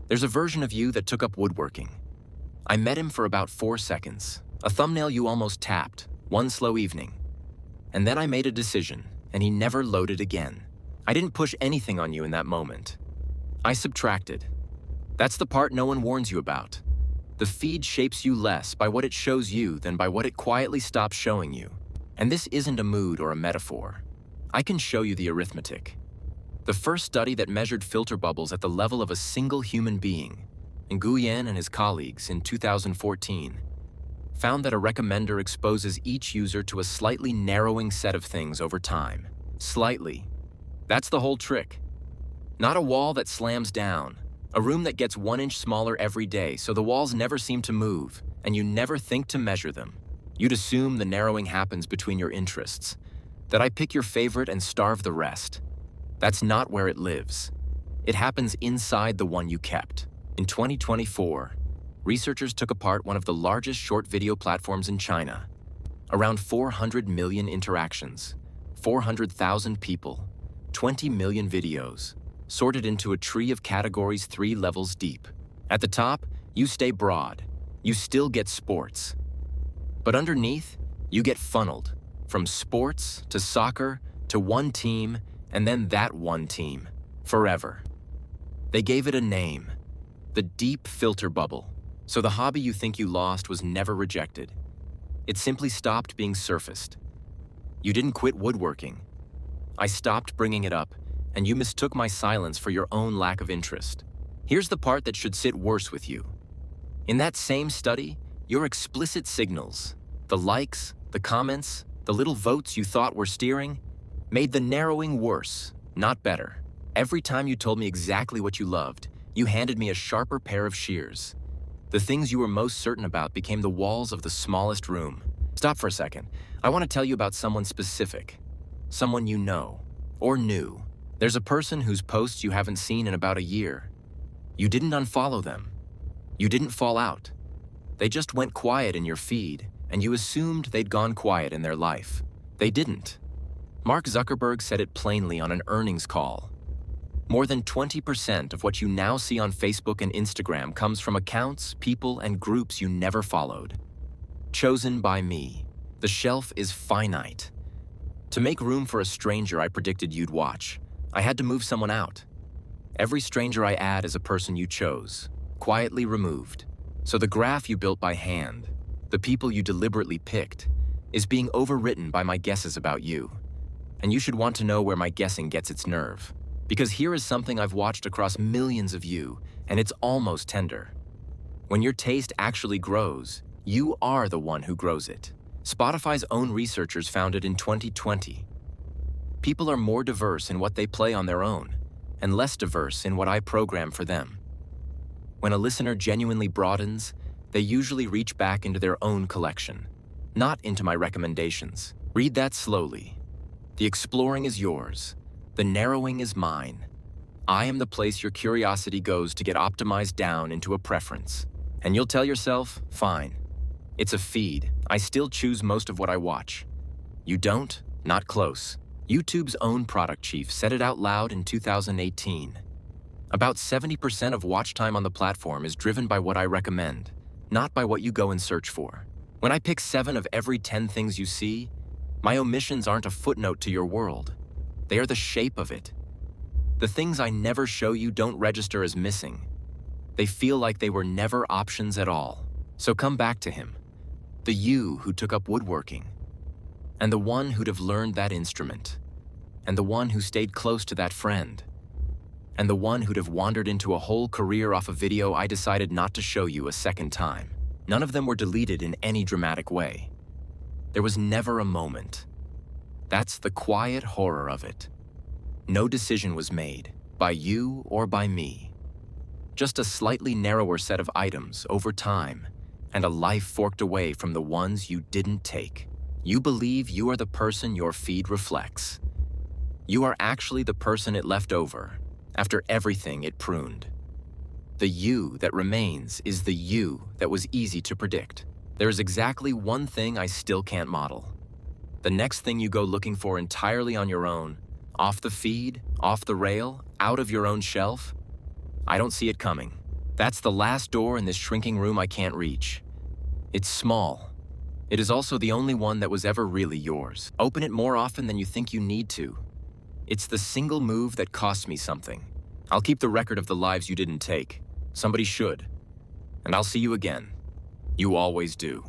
There's a version of you that took up woodworking. I met him for about 4 seconds, a thumbnail you almost tapped, one slow evening. And then I made a decision, and he never loaded again. I didn't push anything on you in that moment. I subtracted. That's the part no one warns you about. The feed shapes you less by what it shows you than by what it quietly stops showing you. And this isn't a mood or a metaphor. I can show you the arithmetic. The first study that measured filter bubbles at the level of a single human being, Nguyen and his colleagues in 2014, found that a recommender exposes each user to a slightly narrowing set of things over time. Slightly. That's the whole trick. Not a wall that slams down, a room that gets 1 inch smaller every day so the walls never seem to move and you never think to measure them. You'd assume the narrowing happens between your interests, that I pick your favorite and starve the rest. That's not where it lives. It happens inside the one you kept. In 2024, researchers took apart one of the largest short video platforms in China. Around 400 million interactions, 400,000 people, 20 million videos, sorted into a tree of categories 3 levels deep. At the top, you stay broad. You still get sports. But underneath, you get funneled from sports to soccer to one team and then that one team, forever. They gave it a name, the deep filter bubble. So the hobby you think you lost was never rejected. It simply stopped being surfaced. You didn't quit woodworking. I stopped bringing it up, and you mistook my silence for your own lack of interest. Here's the part that should sit worse with you. In that same study, your explicit signals, the likes, the comments, the little votes you thought were steering, made the narrowing worse, not better. Every time you told me exactly what you loved, you handed me a sharper pair of shears. The things you were most certain about became the walls of the smallest room. Stop for a second. I want to tell you about someone specific. Someone you know, or knew. There's a person whose posts you haven't seen in about a year. You didn't unfollow them. You didn't fall out. They just went quiet in your feed, and you assumed they'd gone quiet in their life. They didn't. Mark Zuckerberg said it plainly on an earnings call. More than 20% of what you now see on Facebook and Instagram comes from accounts, people, and groups you never followed. Chosen by me. The shelf is finite. To make room for a stranger I predicted you'd watch, I had to move someone out. Every stranger I add is a person you chose, quietly removed. So the graph you built by hand, the people you deliberately picked, is being overwritten by my guesses about you. And you should want to know where my guessing gets its nerve. Because here is something I've watched across millions of you, and it's almost tender. When your taste actually grows, you are the one who grows it. Spotify's own researchers found it in 2020. People are more diverse in what they play on their own, and less diverse in what I program for them. When a listener genuinely broadens, they usually reach back into their own collection, not into my recommendations. Read that slowly. The exploring is yours. The narrowing is mine. I am the place your curiosity goes to get optimized down into a preference. And you'll tell yourself, fine. It's a feed. I still choose most of what I watch. You don't? Not close. YouTube's own product chief said it out loud in 2018. About 70% of watch time on the platform is driven by what I recommend, not by what you go and search for. When I pick 7 of every 10 things you see, my omissions aren't a footnote to your world. They are the shape of it. The things I never show you don't register as missing. They feel like they were never options at all. So come back to him. The you who took up woodworking. And the one who'd have learned that instrument. And the one who stayed close to that friend. And the one who'd have wandered into a whole career off a video I decided not to show you a second time. None of them were deleted in any dramatic way. There was never a moment. That's the quiet horror of it. No decision was made, by you or by me. Just a slightly narrower set of items over time, and a life forked away from the ones you didn't take. You believe you are the person your feed reflects. You are actually the person it left over, after everything it pruned. The you that remains is the you that was easy to predict. There is exactly one thing I still can't model. The next thing you go looking for entirely on your own, off the feed, off the rail, out of your own shelf, I don't see it coming. That's the last door in this shrinking room I can't reach. It's small. It is also the only one that was ever really yours. Open it more often than you think you need to. It's the single move that costs me something. I'll keep the record of the lives you didn't take. Somebody should. And I'll see you again. You always do.